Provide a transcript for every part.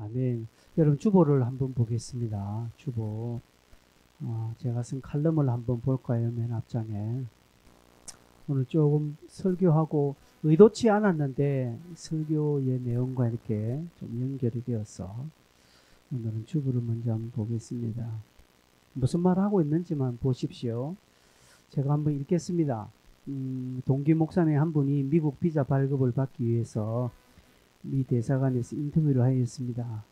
아멘. 여러분 주보를 한번 보겠습니다. 주보. 제가 쓴 칼럼을 한번 볼까요? 맨 앞장에. 오늘 조금 설교하고 의도치 않았는데 설교의 내용과 이렇게 좀 연결이 되어서 오늘은 주보를 먼저 한번 보겠습니다. 무슨 말 하고 있는지만 보십시오. 제가 한번 읽겠습니다. 동기 목사님 한 분이 미국 비자 발급을 받기 위해서 미 대사관에서 인터뷰를 하였습니다.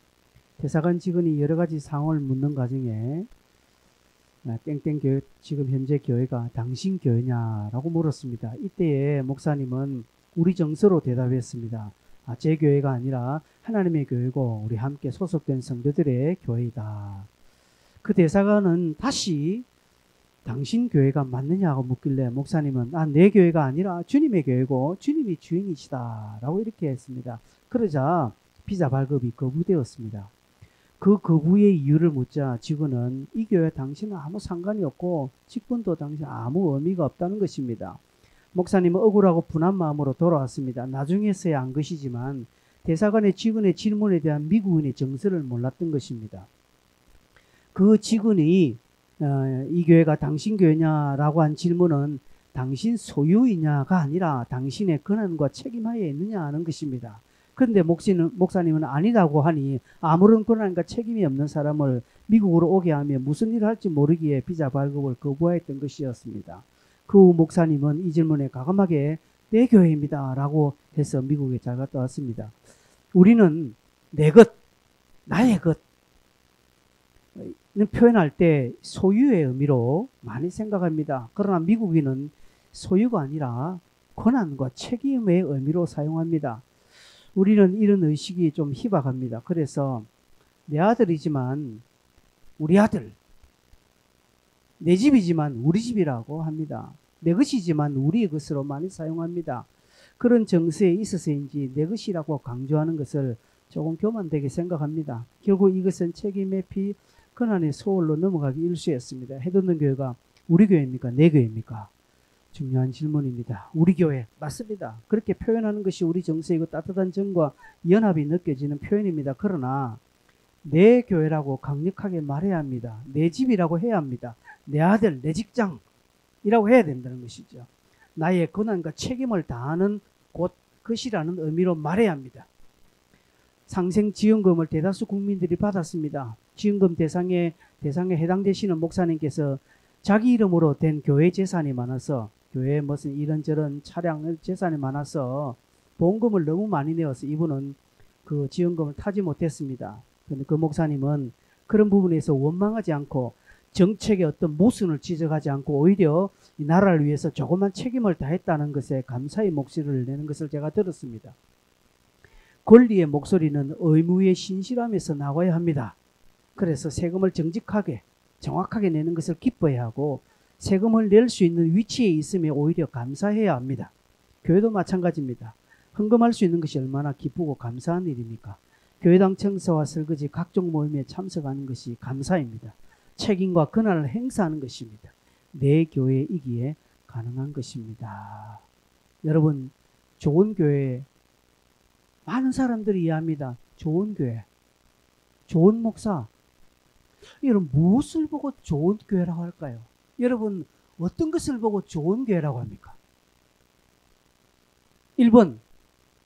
대사관 직원이 여러 가지 상황을 묻는 과정에 땡땡 교회, 지금 현재 교회가 당신 교회냐라고 물었습니다. 이때에 목사님은 우리 정서로 대답했습니다. 제 교회가 아니라 하나님의 교회고 우리 함께 소속된 성도들의 교회이다. 그 대사관은 다시 당신 교회가 맞느냐고 묻길래 목사님은 내 교회가 아니라 주님의 교회고 주님이 주인이시다 라고 이렇게 했습니다. 그러자 비자 발급이 거부되었습니다. 그 거부의 이유를 묻자 직원은 이 교회 당신은 아무 상관이 없고 직분도 당신 아무 의미가 없다는 것입니다. 목사님은 억울하고 분한 마음으로 돌아왔습니다. 나중에서야 안 것이지만 대사관의 직원의 질문에 대한 미국인의 정서를 몰랐던 것입니다. 그 직원이 이 교회가 당신 교회냐라고 한 질문은 당신 소유이냐가 아니라 당신의 권한과 책임하에 있느냐 하는 것입니다. 그런데 목사님은 아니라고 하니 아무런 권한과 책임이 없는 사람을 미국으로 오게 하며 무슨 일을 할지 모르기에 비자 발급을 거부하였던 것이었습니다. 그 후 목사님은 이 질문에 과감하게 내 교회입니다 라고 해서 미국에 잘 갔다 왔습니다. 우리는 내 것, 나의 것 표현할 때 소유의 의미로 많이 생각합니다. 그러나 미국인은 소유가 아니라 권한과 책임의 의미로 사용합니다. 우리는 이런 의식이 좀 희박합니다. 그래서 내 아들이지만 우리 아들, 내 집이지만 우리 집이라고 합니다. 내 것이지만 우리의 것으로 많이 사용합니다. 그런 정서에 있어서인지 내 것이라고 강조하는 것을 조금 교만되게 생각합니다. 결국 이것은 책임의 권한의 소홀로 넘어가기 일쑤였습니다. 해돋는 교회가 우리 교회입니까? 내 교회입니까? 중요한 질문입니다. 우리 교회 맞습니다. 그렇게 표현하는 것이 우리 정서이고 따뜻한 정과 연합이 느껴지는 표현입니다. 그러나 내 교회라고 강력하게 말해야 합니다. 내 집이라고 해야 합니다. 내 아들, 내 직장이라고 해야 된다는 것이죠. 나의 권한과 책임을 다하는 곳, 것이라는 의미로 말해야 합니다. 상생지원금을 대다수 국민들이 받았습니다. 지원금 대상에 해당되시는 목사님께서 자기 이름으로 된 교회 재산이 많아서 교회에 무슨 이런저런 차량 재산이 많아서 보험금을 너무 많이 내어서 이분은 그 지원금을 타지 못했습니다. 그런데 그 목사님은 그런 부분에서 원망하지 않고 정책의 어떤 모순을 지적하지 않고 오히려 이 나라를 위해서 조그만 책임을 다했다는 것에 감사의 목소리를 내는 것을 제가 들었습니다. 권리의 목소리는 의무의 신실함에서 나와야 합니다. 그래서 세금을 정직하게 정확하게 내는 것을 기뻐해야 하고 세금을 낼 수 있는 위치에 있으면 오히려 감사해야 합니다. 교회도 마찬가지입니다. 헌금할 수 있는 것이 얼마나 기쁘고 감사한 일입니까? 교회당 청소와 설거지 각종 모임에 참석하는 것이 감사입니다. 책임과 권한을 행사하는 것입니다. 내 교회이기에 가능한 것입니다. 여러분, 좋은 교회, 많은 사람들이 이해합니다. 좋은 교회, 좋은 목사. 여러분, 무엇을 보고 좋은 교회라고 할까요? 여러분, 어떤 것을 보고 좋은 교회라고 합니까? 1번,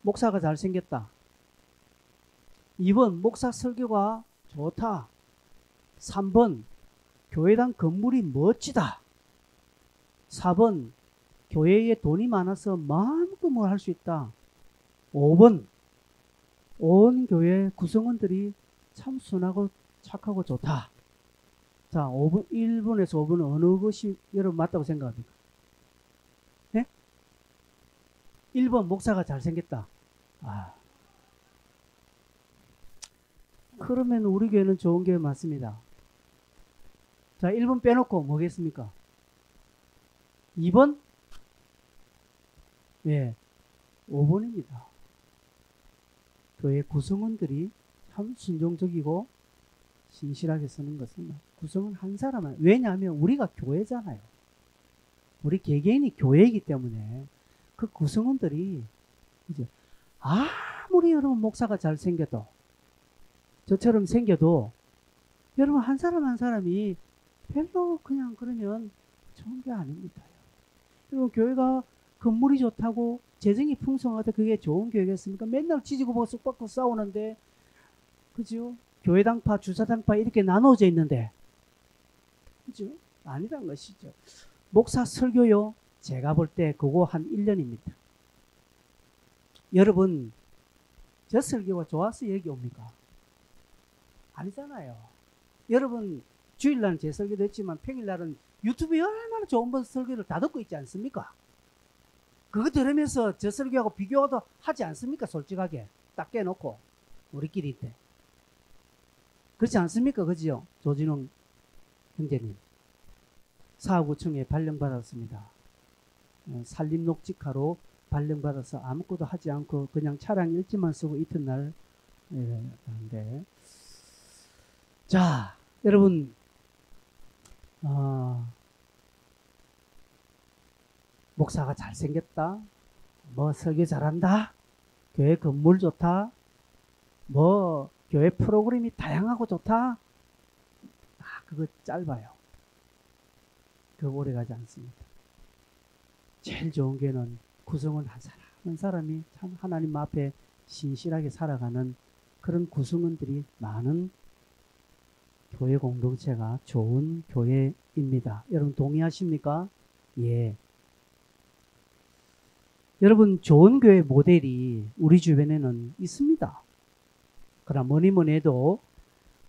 목사가 잘생겼다. 2번, 목사 설교가 좋다. 3번, 교회당 건물이 멋지다. 4번, 교회에 돈이 많아서 마음껏 뭘 할 수 있다. 5번, 온 교회 구성원들이 참 순하고 착하고 좋다. 자, 5번, 1번에서 5번은 어느 것이 여러분 맞다고 생각합니까? 네? 1번, 목사가 잘생겼다. 그러면 우리 교회는 좋은 교회 맞습니다. 자, 1번 빼놓고 뭐겠습니까? 2번? 네, 5번입니다. 교회 구성원들이 참 순종적이고 신실하게 쓰는 것은 구성원 한 사람은, 왜냐하면 우리가 교회잖아요. 우리 개개인이 교회이기 때문에 그 구성원들이 이제 아무리 여러분 목사가 잘생겨도 저처럼 생겨도 여러분 한 사람 한 사람이 별로 그냥 그러면 좋은 게 아닙니다. 여러분 교회가 건물이 좋다고 재정이 풍성하다 그게 좋은 교회겠습니까? 맨날 지지고 보고 쑥박고 싸우는데 그죠? 교회당파 주사당파 이렇게 나눠져 있는데 그죠? 아니란 것이죠. 목사 설교요. 제가 볼 때 그거 한 1년입니다. 여러분 저 설교가 좋아서 여기 옵니까? 아니잖아요. 여러분 주일날은 제 설교도 했지만 평일날은 유튜브에 얼마나 좋은 분 설교를 다 듣고 있지 않습니까? 그거 들으면서 저 설교하고 비교도 하지 않습니까? 솔직하게 딱 깨놓고 우리끼리 때 그렇지 않습니까? 그지요? 조진웅 형제님 사하구청에 발령받았습니다. 산림녹지가로 발령받아서 아무것도 하지 않고 그냥 차량 일지만 쓰고 이튿날 하는데 자 여러분 목사가 잘생겼다 뭐 설교 잘한다 교회 건물 좋다 뭐 교회 프로그램이 다양하고 좋다 그거 짧아요. 그거 오래가지 않습니다. 제일 좋은 게는 구성원 한 사람 한 사람이 참 하나님 앞에 신실하게 살아가는 그런 구성원들이 많은 교회 공동체가 좋은 교회입니다. 여러분 동의하십니까? 예. 여러분 좋은 교회 모델이 우리 주변에는 있습니다. 그러나 뭐니 해도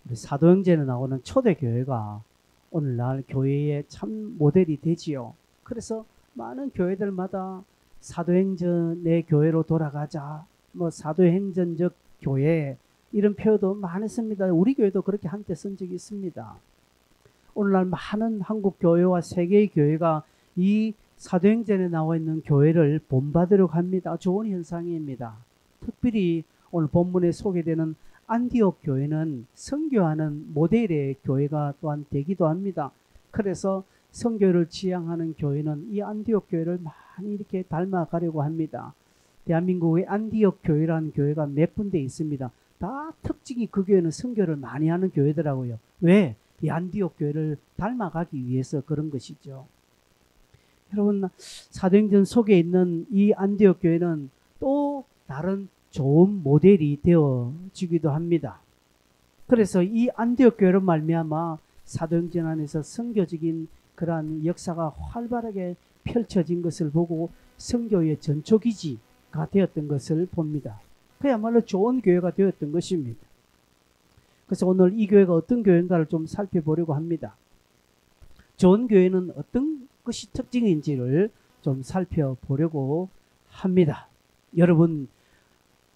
우리 사도행전에 나오는 초대교회가 오늘날 교회의 참 모델이 되지요. 그래서 많은 교회들마다 사도행전의 교회로 돌아가자 뭐 사도행전적 교회 이런 표현도 많았습니다. 우리 교회도 그렇게 한때 쓴 적이 있습니다. 오늘날 많은 한국 교회와 세계의 교회가 이 사도행전에 나와 있는 교회를 본받으려고 합니다. 좋은 현상입니다. 특별히 오늘 본문에 소개되는 안디옥 교회는 선교하는 모델의 교회가 또한 되기도 합니다. 그래서 선교를 지향하는 교회는 이 안디옥 교회를 많이 이렇게 닮아가려고 합니다. 대한민국의 안디옥 교회라는 교회가 몇 군데 있습니다. 다 특징이 그 교회는 선교를 많이 하는 교회더라고요. 왜? 이 안디옥 교회를 닮아가기 위해서 그런 것이죠. 여러분 사도행전 속에 있는 이 안디옥 교회는 또 다른 좋은 모델이 되어지기도 합니다. 그래서 이 안디옥 교회로 말미암아 사도행전 안에서 선교적인 그러한 역사가 활발하게 펼쳐진 것을 보고 선교의 전초기지가 되었던 것을 봅니다. 그야말로 좋은 교회가 되었던 것입니다. 그래서 오늘 이 교회가 어떤 교회인가를 좀 살펴보려고 합니다. 좋은 교회는 어떤 것이 특징인지를 좀 살펴보려고 합니다. 여러분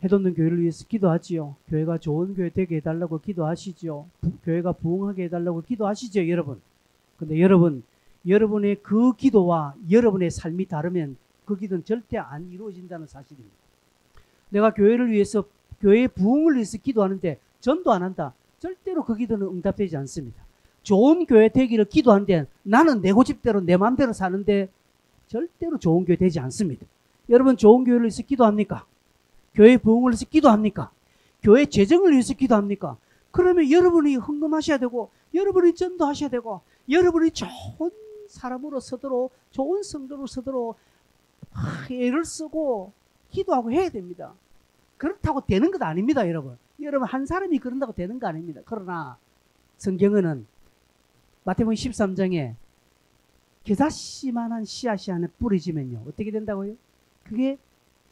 해돋는 교회를 위해서 기도하지요. 교회가 좋은 교회 되게 해달라고 기도하시죠. 교회가 부흥하게 해달라고 기도하시죠. 여러분. 근데 여러분의 그 기도와 여러분의 삶이 다르면 그 기도는 절대 안 이루어진다는 사실입니다. 내가 교회를 위해서 교회의 부흥을 위해서 기도하는데 전도 안 한다. 절대로 그 기도는 응답되지 않습니다. 좋은 교회 되기를 기도하는데 나는 내 고집대로 내 마음대로 사는데 절대로 좋은 교회 되지 않습니다. 여러분 좋은 교회를 위해서 기도합니까? 교회 부흥을 위해서 기도합니까? 교회 재정을 위해서 기도합니까? 그러면 여러분이 헌금하셔야 되고 여러분이 전도하셔야 되고 여러분이 좋은 사람으로 서도록 좋은 성도로 서도록 애를 쓰고 기도하고 해야 됩니다. 그렇다고 되는 것 아닙니다. 여러분 한 사람이 그런다고 되는 거 아닙니다. 그러나 성경은 마태복음 13장에 겨자씨만한 씨앗이 안에 뿌려지면요 어떻게 된다고요? 그게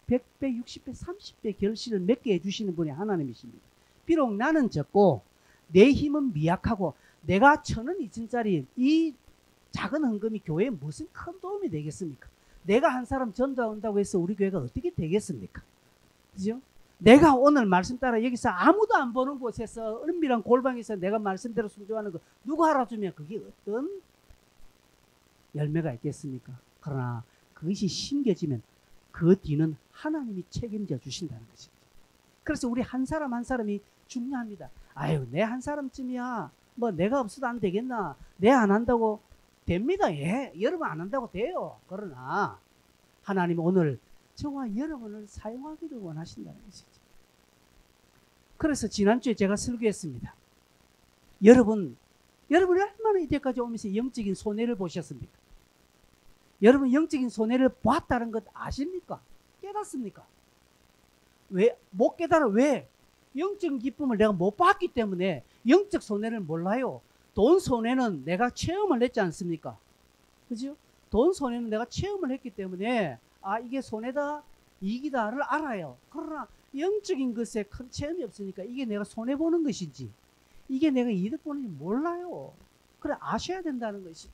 100배, 60배, 30배 결실을 맺게 해주시는 분이 하나님이십니다. 비록 나는 적고 내 힘은 미약하고 내가 1,000원, 2,000짜리 이 작은 헌금이 교회에 무슨 큰 도움이 되겠습니까? 내가 한 사람 전도한다고 해서 우리 교회가 어떻게 되겠습니까? 그죠? 내가 오늘 말씀 따라 여기서 아무도 안 보는 곳에서 은밀한 골방에서 내가 말씀대로 순종하는 거 누구 알아주면 그게 어떤 열매가 있겠습니까? 그러나 그것이 심겨지면 그 뒤는 하나님이 책임져 주신다는 것입니다. 그래서 우리 한 사람 한 사람이 중요합니다. 아유, 내 한 사람쯤이야. 뭐 내가 없어도 안 되겠나? 내 안 한다고 됩니다. 예, 여러분 안 한다고 돼요. 그러나 하나님 오늘 저와 여러분을 사용하기를 원하신다는 것이죠. 그래서 지난주에 제가 설교했습니다. 여러분이 얼마나 이때까지 오면서 영적인 손해를 보셨습니까? 여러분 영적인 손해를 보았다는 것 아십니까? 깨닫습니까? 왜? 못 깨달아. 왜? 영적 기쁨을 내가 못 봤기 때문에 영적 손해를 몰라요. 돈 손해는 내가 체험을 했지 않습니까? 그죠? 돈 손해는 내가 체험을 했기 때문에 아 이게 손해다 이익이다를 알아요. 그러나 영적인 것에 큰 체험이 없으니까 이게 내가 손해보는 것인지 이게 내가 이득 보는지 몰라요. 그래 아셔야 된다는 것이죠.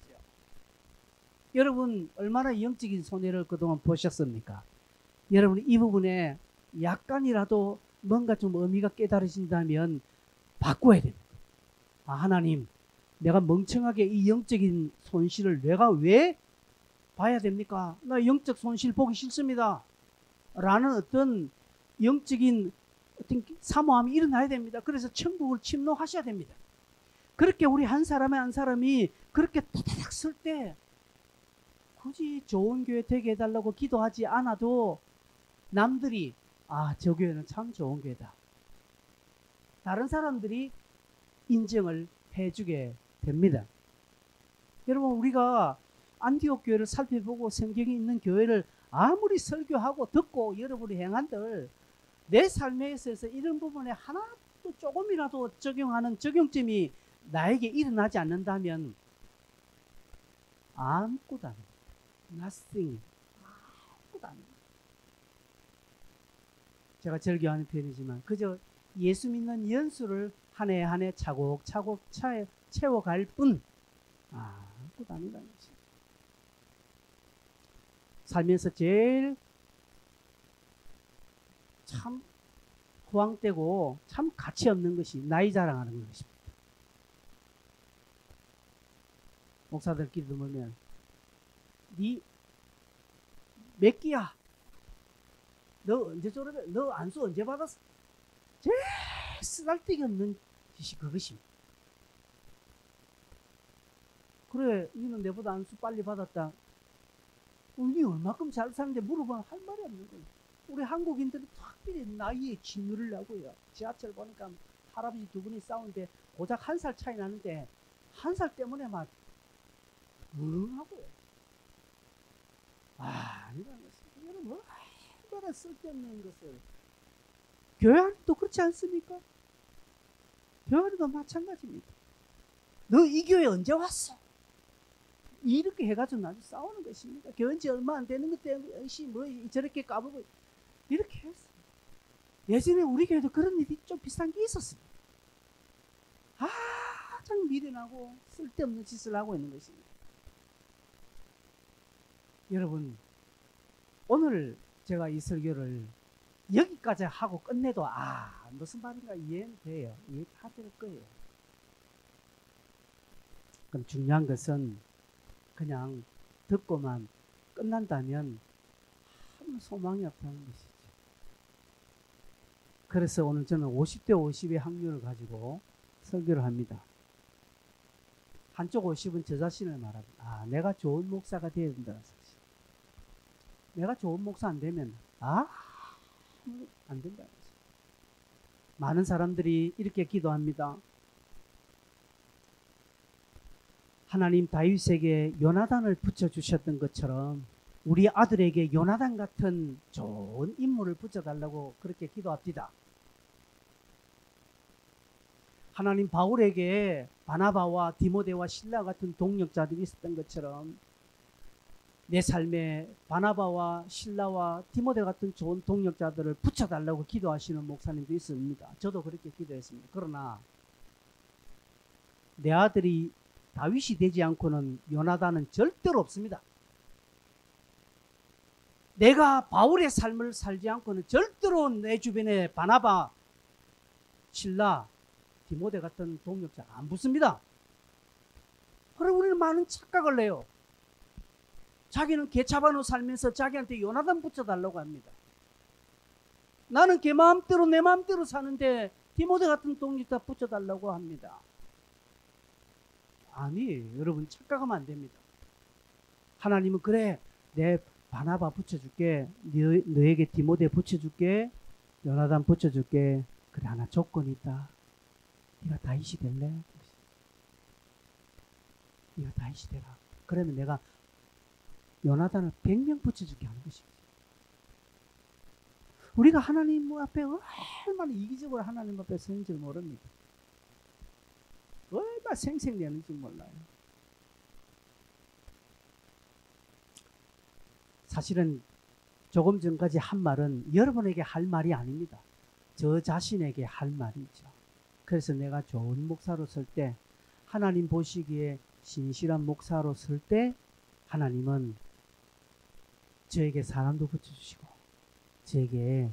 여러분 얼마나 영적인 손해를 그동안 보셨습니까? 여러분 이 부분에 약간이라도 뭔가 좀 의미가 깨달으신다면 바꿔야 됩니다. 아, 하나님 내가 멍청하게 이 영적인 손실을 내가 왜 봐야 됩니까? 나 영적 손실 보기 싫습니다. 라는 어떤 영적인 어떤 사모함이 일어나야 됩니다. 그래서 천국을 침노하셔야 됩니다. 그렇게 우리 한 사람의 한 사람이 그렇게 타닥 쓸 때 굳이 좋은 교회 되게 해달라고 기도하지 않아도 남들이 아, 저 교회는 참 좋은 교회다. 다른 사람들이 인정을 해주게 됩니다. 여러분 우리가 안디옥 교회를 살펴보고 성경이 있는 교회를 아무리 설교하고 듣고 여러분이 행한들 내 삶에 있어서 이런 부분에 하나도 조금이라도 적용하는 적용점이 나에게 일어나지 않는다면 아무것도 아닙니다. Nothing. 아무것도 아닙니다. 제가 즐겨하는 표현이지만 그저 예수 믿는 연수를 한 해 한 해 차곡차곡 채워갈 뿐 아무것도 아니라는 것입니다. 살면서 제일 참 후황되고 참 가치 없는 것이 나이 자랑하는 것입니다. 목사들끼리 보면 니 몇 기야? 너 언제 졸업해? 너 안수 언제 받았어? 제일 쓰잘데기 없는 짓이 그것입니다. 그래 니는 내보다 안수 빨리 받았다. 니 얼마큼 잘 사는데 물어보면 할 말이 없는 거예요. 우리 한국인들은 특별히 나이에 짓누르려고요. 지하철 보니까 할아버지 두 분이 싸우는데 고작 1살 차이 나는데 1살 때문에 막 하고요. 아니라는 것은 여러분 얼마나 쓸데없는 것을 교회 안에도 그렇지 않습니까? 교회 안에도 마찬가지입니다. 너 이 교회 언제 왔어? 이렇게 해가지고 나중에 싸우는 것입니다. 교회 지 얼마 안 되는 것 때문에 뭐 저렇게 까불고 이렇게 했어요. 예전에 우리 교회도 그런 일이 좀 비슷한 게 있었습니다. 참 미련하고 쓸데없는 짓을 하고 있는 것입니다. 여러분 오늘 제가 이 설교를 여기까지 하고 끝내도 무슨 말인가 이해는 돼요. 이해 다 될 거예요. 그럼 중요한 것은 그냥 듣고만 끝난다면 아무 소망이 없다는 것이죠. 그래서 오늘 저는 50대 50의 확률을 가지고 설교를 합니다. 한쪽 50은 저 자신을 말합니다. 내가 좋은 목사가 되어야 된다는 사실. 내가 좋은 목사 안 되면 안 된다는 사실. 많은 사람들이 이렇게 기도합니다. 하나님 다윗에게 요나단을 붙여주셨던 것처럼 우리 아들에게 요나단 같은 좋은 인물을 붙여달라고 그렇게 기도합니다. 하나님 바울에게 바나바와 디모데와 실라 같은 동력자들이 있었던 것처럼 내 삶에 바나바와 실라와 디모데 같은 좋은 동력자들을 붙여달라고 기도하시는 목사님도 있습니다. 저도 그렇게 기도했습니다. 그러나 내 아들이 다윗이 되지 않고는 요나단은 절대로 없습니다. 내가 바울의 삶을 살지 않고는 절대로 내 주변에 바나바, 실라, 디모데 같은 동력자 안 붙습니다. 그럼 우리는 많은 착각을 해요. 자기는 개차반으로 살면서 자기한테 요나단 붙여달라고 합니다. 나는 걔 마음대로 내 마음대로 사는데 디모데 같은 동력자 붙여달라고 합니다. 아니, 여러분 착각하면 안 됩니다. 하나님은 그래 내 바나바 붙여줄게, 너에게 디모데 붙여줄게, 요나단 붙여줄게, 그래, 하나 조건이 있다. 네가 다윗이 될래? 네가 다윗이 되라. 그러면 내가 요나단을 100명 붙여주게 하는 것이지. 우리가 하나님 앞에 얼마나 이기적으로 하나님 앞에 서는 줄 모릅니다. 얼마나 생색내는지 몰라요. 사실은 조금 전까지 한 말은 여러분에게 할 말이 아닙니다. 저 자신에게 할 말이죠. 그래서 내가 좋은 목사로 설 때, 하나님 보시기에 신실한 목사로 설 때 하나님은 저에게 사람도 붙여주시고 저에게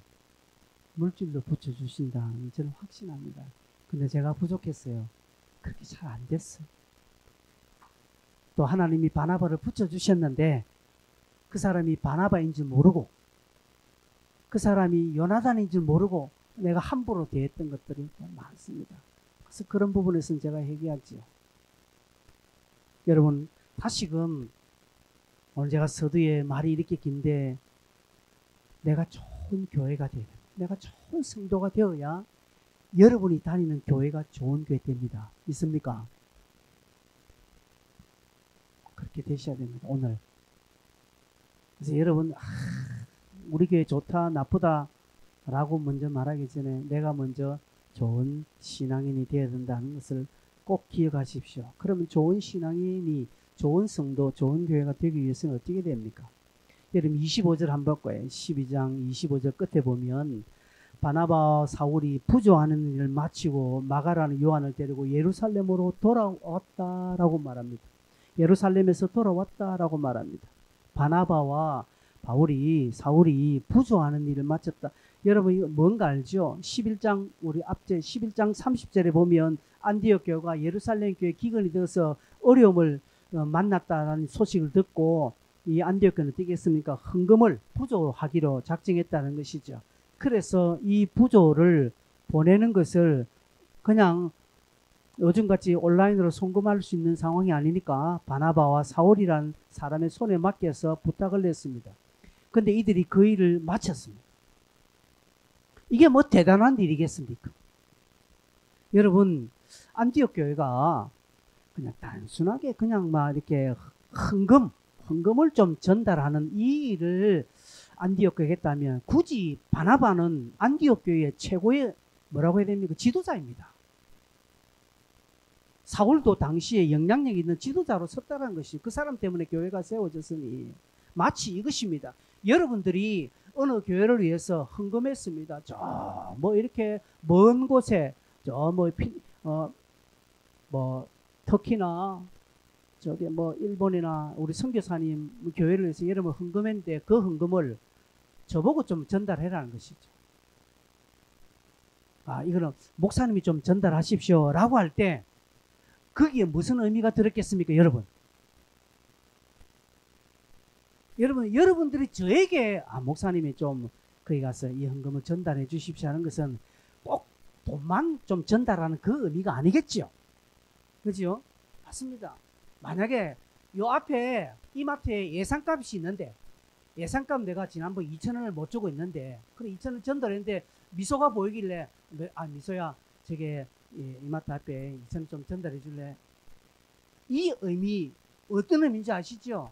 물질도 붙여주신다는 저는 확신합니다. 근데 제가 부족했어요. 그렇게 잘 안 됐어요. 또 하나님이 바나바를 붙여주셨는데 그 사람이 바나바인 줄 모르고 그 사람이 요나단인 줄 모르고 내가 함부로 대했던 것들이 많습니다. 그래서 그런 부분에서는 제가 얘기하지요. 여러분, 다시금 오늘 제가 서두에 말이 이렇게 긴데 내가 좋은 교회가 되야 됩니다. 내가 좋은 성도가 되어야 여러분이 다니는 교회가 좋은 교회 됩니다. 있습니까? 그렇게 되셔야 됩니다. 오늘. 그래서 여러분, 우리 교회 좋다 나쁘다 라고 먼저 말하기 전에 내가 먼저 좋은 신앙인이 되어야 된다는 것을 꼭 기억하십시오. 그러면 좋은 신앙인이, 좋은 성도, 좋은 교회가 되기 위해서는 어떻게 됩니까? 여러분 25절 한번 볼 거예요. 12장 25절 끝에 보면 바나바와 사울이 부조하는 일을 마치고 마가라는 요한을 데리고 예루살렘으로 돌아왔다라고 말합니다. 예루살렘에서 돌아왔다라고 말합니다. 바나바와 사울이 부조하는 일을 마쳤다. 여러분 이거 뭔가 알죠? 11장 우리 앞제 11장 30절에 보면 안디옥 교회가 예루살렘 교회 기근이 되어서 어려움을 만났다는 소식을 듣고 이 안디옥 교회는 어떻게 했습니까? 헌금을 부조하기로 작정했다는 것이죠. 그래서 이 부조를 보내는 것을 그냥 요즘같이 온라인으로 송금할 수 있는 상황이 아니니까 바나바와 사울이라는 사람의 손에 맡겨서 부탁을 냈습니다. 근데 이들이 그 일을 마쳤습니다. 이게 뭐 대단한 일이겠습니까? 여러분, 안디옥 교회가 그냥 단순하게 그냥 막 이렇게 헌금을 좀 전달하는 이 일을 안디옥 교회에 했다면 굳이 바나바는 안디옥 교회의 최고의 뭐라고 해야 됩니까? 지도자입니다. 사울도 당시에 영향력 있는 지도자로 섰다는 것이 그 사람 때문에 교회가 세워졌으니 마치 이것입니다. 여러분들이 어느 교회를 위해서 헌금했습니다. 저 뭐 이렇게 먼 곳에 저 뭐 터키나 저기 뭐 일본이나 우리 선교사님 교회를 위해서 여러분 헌금했는데 그 헌금을 저보고 좀 전달해라는 것이죠. 이거는 목사님이 좀 전달하십시오 라고 할 때 거기에 무슨 의미가 들었겠습니까, 여러분? 여러분들이 저에게 목사님이 좀 거기 가서 이 헌금을 전달해 주십시오 하는 것은 꼭 돈만 좀 전달하는 그 의미가 아니겠죠. 그죠? 맞습니다. 만약에 요 앞에 이마트에 예상값이 있는데 예상값 내가 지난번 2,000원을 못 주고 있는데 그래 2,000원 전달했는데 미소가 보이길래 미소야 저게 이마트 앞에 2,000원 좀 전달해 줄래? 이 의미 어떤 의미인지 아시죠?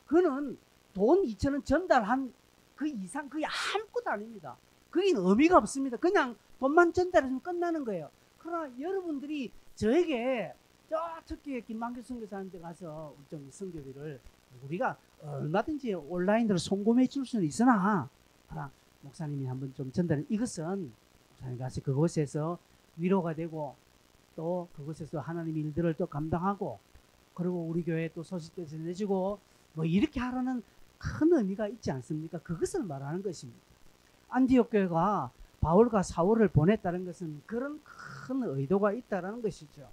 그는 돈 2,000원 전달한 그 이상 그게 아무것도 아닙니다. 그게 의미가 없습니다. 그냥 돈만 전달해주면 끝나는 거예요. 그러나 여러분들이 저에게 저 특히 김만규 선교사한테 가서 좀 선교비를 우리가 얼마든지 온라인으로 송금해 줄 수는 있으나 목사님이 한번 좀 전달해 이것은 목사님 가서 그곳에서 위로가 되고 또 그곳에서 하나님 일들을 또 감당하고 그리고 우리 교회에 또 소식도 전해지고 뭐 이렇게 하라는 큰 의미가 있지 않습니까? 그것을 말하는 것입니다. 안디옥 교회가 바울과 사울을 보냈다는 것은 그런 큰 의도가 있다는 것이죠.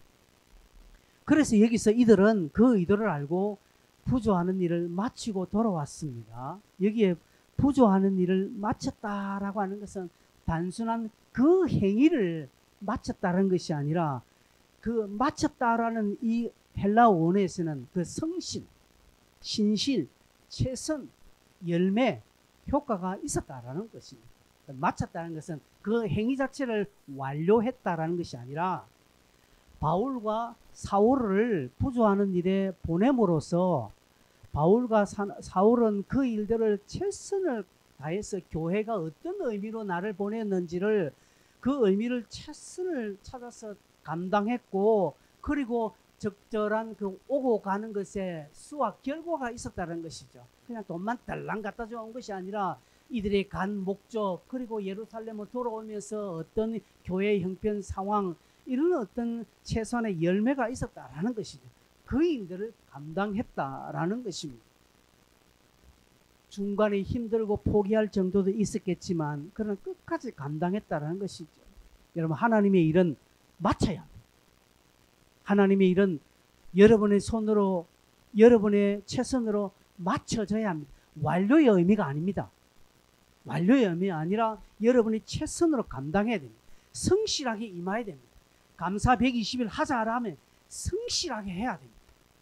그래서 여기서 이들은 그 의도를 알고 부조하는 일을 마치고 돌아왔습니다. 여기에 부조하는 일을 마쳤다라고 하는 것은 단순한 그 행위를 마쳤다는 것이 아니라 그 마쳤다라는 이 헬라어 원어에서는 그 성실, 신실, 최선, 열매, 효과가 있었다라는 것입니다. 마쳤다는 것은 그 행위 자체를 완료했다라는 것이 아니라 바울과 사울을 부조하는 일에 보냄으로써 바울과 사울은 그 일들을 최선을 다해서 교회가 어떤 의미로 나를 보냈는지를 그 의미를 최선을 찾아서 감당했고, 그리고 적절한 그 오고 가는 것에 수와 결과가 있었다는 것이죠. 그냥 돈만 달랑 갖다 준 것이 아니라 이들의 간 목적, 그리고 예루살렘을 돌아오면서 어떤 교회의 형편 상황, 이런 어떤 최소한의 열매가 있었다라는 것이죠. 그 일들을 감당했다라는 것입니다. 중간에 힘들고 포기할 정도도 있었겠지만 그러나 끝까지 감당했다라는 것이죠. 여러분, 하나님의 일은 마쳐야 합니다. 하나님의 일은 여러분의 손으로, 여러분의 최선으로 마쳐져야 합니다. 완료의 의미가 아닙니다. 완료의 의미가 아니라 여러분이 최선으로 감당해야 됩니다. 성실하게 임해야 됩니다. 감사 120일 하자 하면 성실하게 해야 됩니다.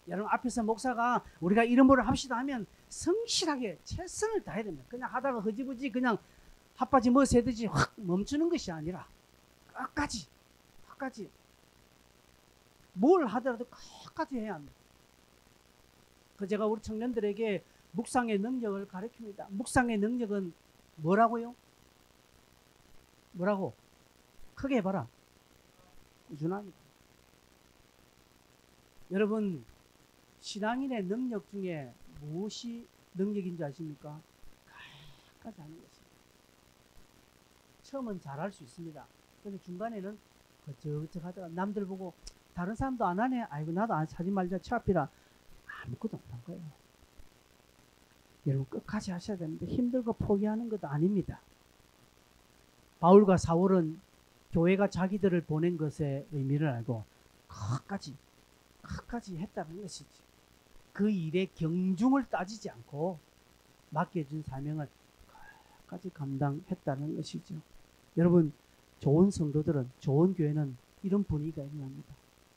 여러분, 앞에서 목사가 우리가 이런 일을 합시다 하면 성실하게 최선을 다해야 됩니다. 그냥 하다가 흐지부지 그냥 핫바지 뭐 세듯이 확 멈추는 것이 아니라 끝까지 뭘 하더라도 끝까지 해야 합니다. 그 제가 우리 청년들에게 묵상의 능력을 가르칩니다. 묵상의 능력은 뭐라고요? 뭐라고? 크게 해봐라. 꾸준합니다. 여러분, 신앙인의 능력 중에 무엇이 능력인 줄 아십니까? 끝까지 하는 것입니다. 처음은 잘할 수 있습니다. 근데 중간에는 그저그저 하다가 남들 보고 다른 사람도 안 하네. 아이고 나도 안 하지 말자. 차 앞이라 아무것도 못한 거예요. 여러분, 끝까지 하셔야 됩니다. 힘들고 포기하는 것도 아닙니다. 바울과 사울은 교회가 자기들을 보낸 것의 의미를 알고 끝까지 했다는 것이지. 그 일의 경중을 따지지 않고 맡겨준 사명을 끝까지 감당했다는 것이죠. 여러분, 좋은 성도들은, 좋은 교회는 이런 분위기가 일어납니다.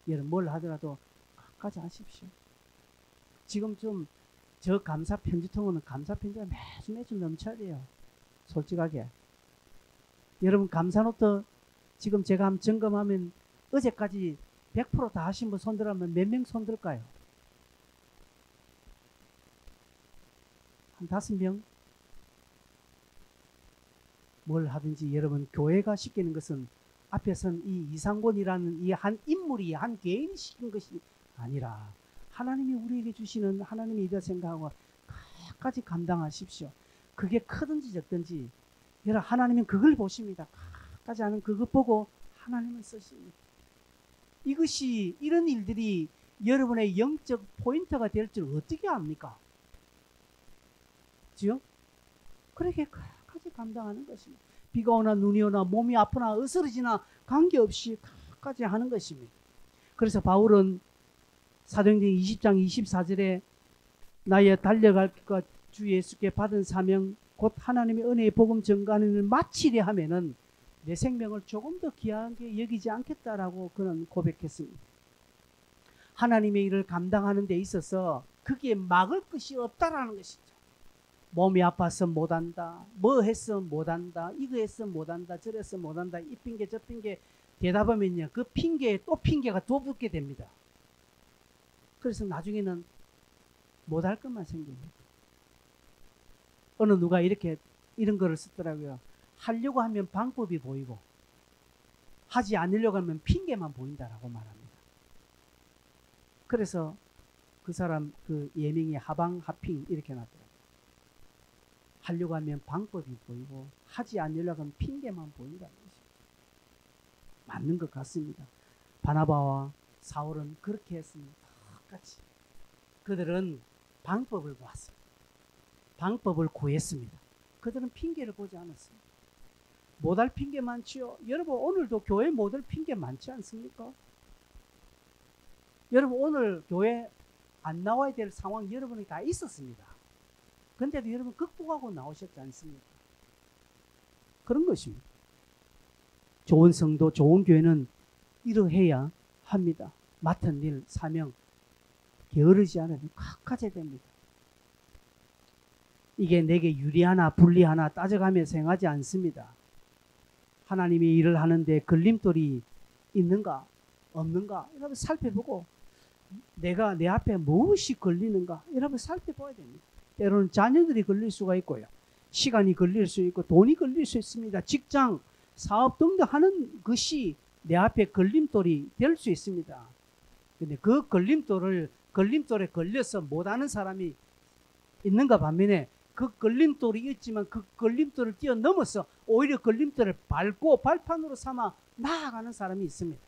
여러분, 뭘 하더라도 끝까지 하십시오. 지금 좀 저 감사 편지통은 감사 편지가 매주 넘쳐야 돼요. 솔직하게. 여러분, 감사노트 지금 제가 한번 점검하면 어제까지 100% 다 하신 분 손들면 몇 명 손들까요? 한 5명? 뭘 하든지 여러분, 교회가 시키는 것은 앞에선 이 이상권이라는 이 한 인물이, 한 개인이 시킨 것이 아니라 하나님이 우리에게 주시는 하나님의 일을 생각하고 끝까지 감당하십시오. 그게 크든지 적든지 여러분, 하나님은 그걸 보십니다. 끝까지 하는 그것 보고 하나님은 쓰십니다. 이것이, 이런 일들이 여러분의 영적 포인트가 될 줄 어떻게 압니까? 그죠? 그렇게 끝까지 감당하는 것입니다. 비가 오나 눈이 오나 몸이 아프나 으스러지나 관계없이 끝까지 하는 것입니다. 그래서 바울은 사도행전 20장 24절에 나의 달려갈 것 주 예수께 받은 사명 곧 하나님의 은혜의 복음 전가하는 일을 마치려 하면은 내 생명을 조금 더 귀하게 여기지 않겠다라고 그는 고백했습니다. 하나님의 일을 감당하는 데 있어서 그게 막을 것이 없다라는 것이죠. 몸이 아파서 못한다, 뭐 했어 못한다, 이거 했어 못한다, 저랬어 못한다, 이 핑계 저 핑계 대답하면요, 그 핑계에 또 핑계가 더 붙게 됩니다. 그래서 나중에는 못할 것만 생깁니다. 어느 누가 이런 거를 쓰더라고요. 하려고 하면 방법이 보이고 하지 않으려고 하면 핑계만 보인다라고 말합니다. 그래서 그 사람 그 예명이 하방하핑 이렇게 놨더라고요. 하려고 하면 방법이 보이고 하지 않으려고 하면 핑계만 보인다는 것이죠. 맞는 것 같습니다. 바나바와 사울은 그렇게 했습니다. 똑같이. 그들은 방법을 보았습니다. 방법을 구했습니다. 그들은 핑계를 보지 않았습니다. 못할 핑계 많지요. 여러분, 오늘도 교회 못할 핑계 많지 않습니까? 여러분, 오늘 교회 안 나와야 될 상황 여러분이 다 있었습니다. 근데도 여러분 극복하고 나오셨지 않습니까? 그런 것입니다. 좋은 성도, 좋은 교회는 이러해야 합니다. 맡은 일, 사명 게으르지 않으면 끝까지 됩니다. 이게 내게 유리하나 불리하나 따져가면서 행하지 않습니다. 하나님이 일을 하는데 걸림돌이 있는가 없는가 여러분 살펴보고 내가 내 앞에 무엇이 걸리는가 여러분 살펴봐야 됩니다. 때로는 자녀들이 걸릴 수가 있고요. 시간이 걸릴 수 있고 돈이 걸릴 수 있습니다. 직장, 사업 등등 하는 것이 내 앞에 걸림돌이 될 수 있습니다. 근데 그 걸림돌에 걸려서 못하는 사람이 있는가 반면에 그 걸림돌이 있지만 그 걸림돌을 뛰어넘어서 오히려 걸림돌을 밟고 발판으로 삼아 나아가는 사람이 있습니다.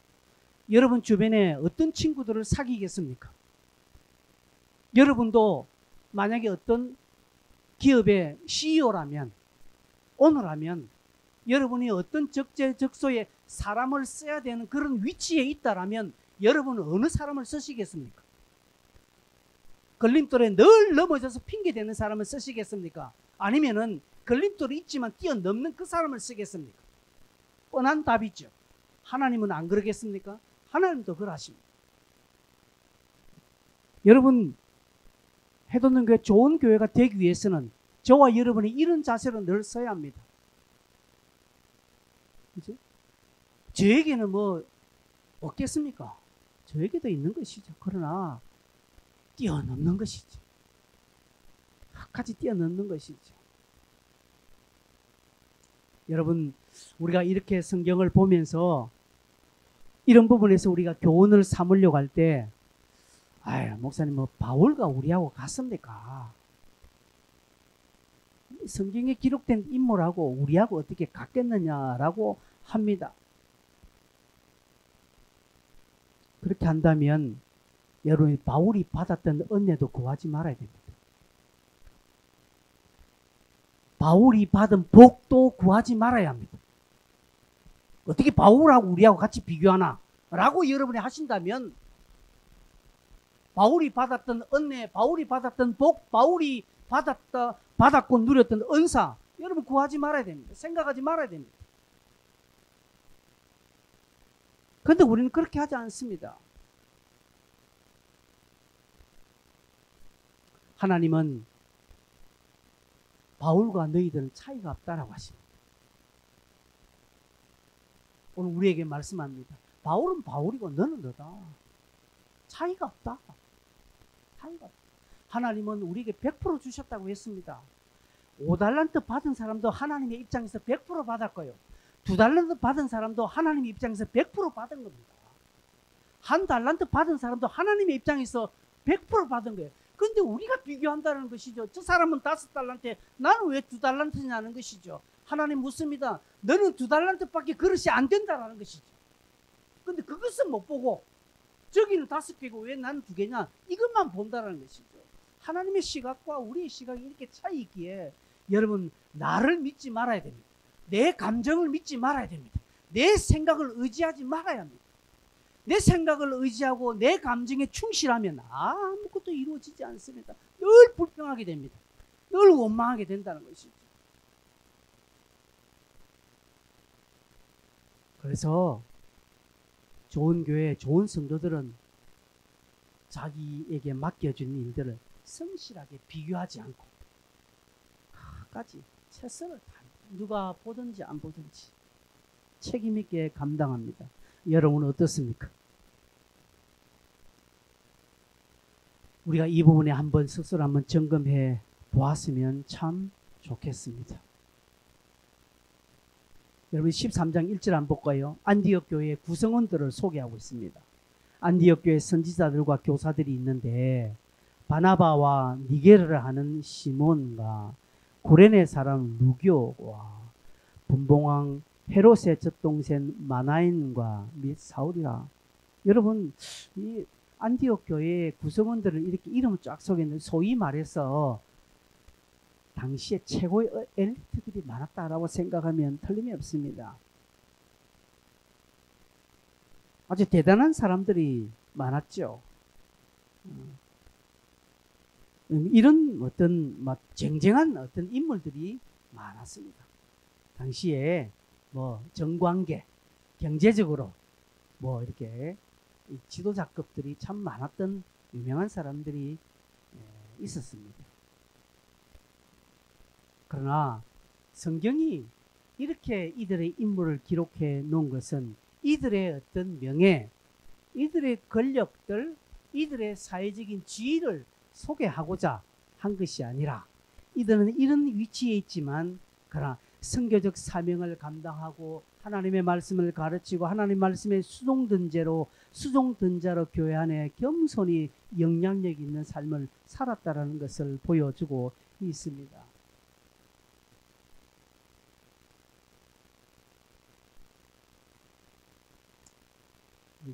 여러분 주변에 어떤 친구들을 사귀겠습니까? 여러분도 만약에 어떤 기업의 CEO라면 오너라면 여러분이 어떤 적재적소에 사람을 써야 되는 그런 위치에 있다라면 여러분은 어느 사람을 쓰시겠습니까? 걸림돌에 늘 넘어져서 핑계대는 사람을 쓰시겠습니까? 아니면은 걸림돌이 있지만 뛰어넘는 그 사람을 쓰겠습니까? 뻔한 답이죠. 하나님은 안 그러겠습니까? 하나님도 그러십니다. 여러분 해돋는 교회 좋은 교회가 되기 위해서는 저와 여러분이 이런 자세로 늘 서야 합니다. 그죠? 저에게는 뭐 없겠습니까? 저에게도 있는 것이죠. 그러나 뛰어넘는 것이죠. 끝까지 뛰어넘는 것이죠. 여러분 우리가 이렇게 성경을 보면서 이런 부분에서 우리가 교훈을 삼으려고 할 때 아유 목사님 뭐 바울과 우리하고 같습니까? 성경에 기록된 인물하고 우리하고 어떻게 같겠느냐라고 합니다. 그렇게 한다면 여러분이 바울이 받았던 은혜도 구하지 말아야 됩니다. 바울이 받은 복도 구하지 말아야 합니다. 어떻게 바울하고 우리하고 같이 비교하나? 라고 여러분이 하신다면 바울이 받았던 은혜, 바울이 받았던 복, 바울이 받았고 누렸던 은사 여러분 구하지 말아야 됩니다. 생각하지 말아야 됩니다. 그런데 우리는 그렇게 하지 않습니다. 하나님은 바울과 너희들은 차이가 없다라고 하십니다. 오늘 우리에게 말씀합니다. 바울은 바울이고 너는 너다. 차이가 없다. 차이가 없다. 하나님은 우리에게 100% 주셨다고 했습니다. 5달란트 받은 사람도 하나님의 입장에서 100% 받았고요. 2달란트 받은 사람도 하나님의 입장에서 100% 받은 겁니다. 1달란트 받은 사람도 하나님의 입장에서 100% 받은 거예요. 그런데 우리가 비교한다는 것이죠. 저 사람은 5달란트, 나는 왜 2달란트냐는 것이죠. 하나님 묻습니다. 너는 2달란트밖에 그릇이 안 된다는 것이죠. 그런데 그것은 못 보고 저기는 5개고 왜 나는 2개냐 이것만 본다는 것이죠. 하나님의 시각과 우리의 시각이 이렇게 차이 있기에 여러분 나를 믿지 말아야 됩니다. 내 감정을 믿지 말아야 됩니다. 내 생각을 의지하지 말아야 합니다. 내 생각을 의지하고 내 감정에 충실하면 아무것도 이루어지지 않습니다. 늘 불평하게 됩니다. 늘 원망하게 된다는 것이죠. 그래서 좋은 교회, 좋은 성도들은 자기에게 맡겨진 일들을 성실하게 비교하지 않고 끝까지 최선을 다합니다. 누가 보든지 안 보든지 책임 있게 감당합니다. 여러분은 어떻습니까? 우리가 이 부분에 한번 스스로 한번 점검해 보았으면 참 좋겠습니다. 여러분 13장 1절 한번 볼까요? 안디옥 교회의 구성원들을 소개하고 있습니다. 안디옥 교회 선지자들과 교사들이 있는데 바나바와 니게르를 하는 시몬과 구레네 사람 루교와 분봉왕 헤롯의 젖동생 마나인과 및 사울이라. 여러분 이 안디옥 교회의 구성원들을 이렇게 이름을 쫙 소개했는데 소위 말해서 당시에 최고의 엘리트들이 많았다라고 생각하면 틀림이 없습니다. 아주 대단한 사람들이 많았죠. 이런 어떤 막 쟁쟁한 어떤 인물들이 많았습니다. 당시에 뭐 정관계, 경제적으로 뭐 이렇게 지도자급들이 참 많았던 유명한 사람들이 있었습니다. 그러나 성경이 이렇게 이들의 인물을 기록해 놓은 것은 이들의 어떤 명예, 이들의 권력들, 이들의 사회적인 지위를 소개하고자 한 것이 아니라 이들은 이런 위치에 있지만 그러나 선교적 사명을 감당하고 하나님의 말씀을 가르치고 하나님 말씀의 수종든자로 교회 안에 겸손히 영향력 있는 삶을 살았다라는 것을 보여주고 있습니다.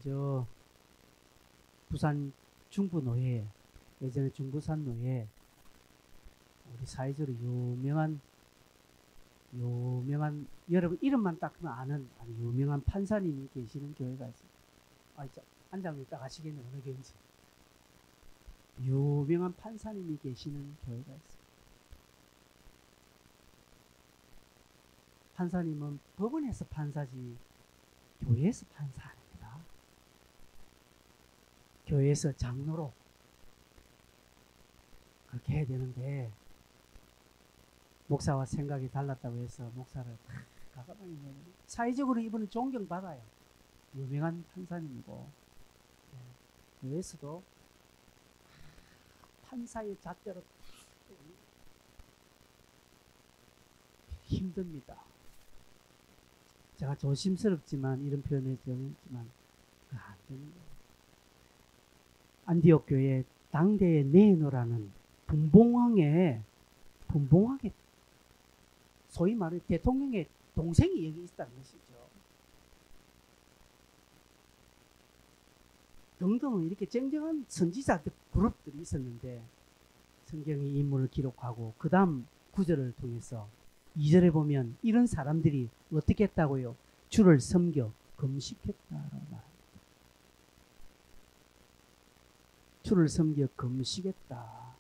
저 부산 중부노예, 예전에 중부산노예, 우리 사회적으로 유명한 여러분 이름만 딱 아는 유명한 판사님이 계시는 교회가 있어요. 안장님 딱 아시겠네요. 어느 교회인지. 유명한 판사님이 계시는 교회가 있어요. 판사님은 법원에서 판사지 교회에서 판사 아닙니다. 교회에서 장로로 그렇게 해야 되는데 목사와 생각이 달랐다고 해서 목사를 가가방이 내는 사회적으로 이분은 존경받아요. 유명한 판사님이고 교회에서도 판사의 잣대로 힘듭니다. 제가 조심스럽지만 이런 표현을 드리지만 안 되는 거예요. 안디옥 교회 당대의 네노라는 분봉왕의 소위 말해 대통령의 동생이 여기 있다는 것이죠. 등등은 이렇게 쟁쟁한 선지자들 그룹들이 있었는데 성경의 인물을 기록하고 그 다음 구절을 통해서 2절에 보면 이런 사람들이 어떻게 했다고요? 주를 섬겨 금식했다라고 말합니다. 주를 섬겨 금식했다.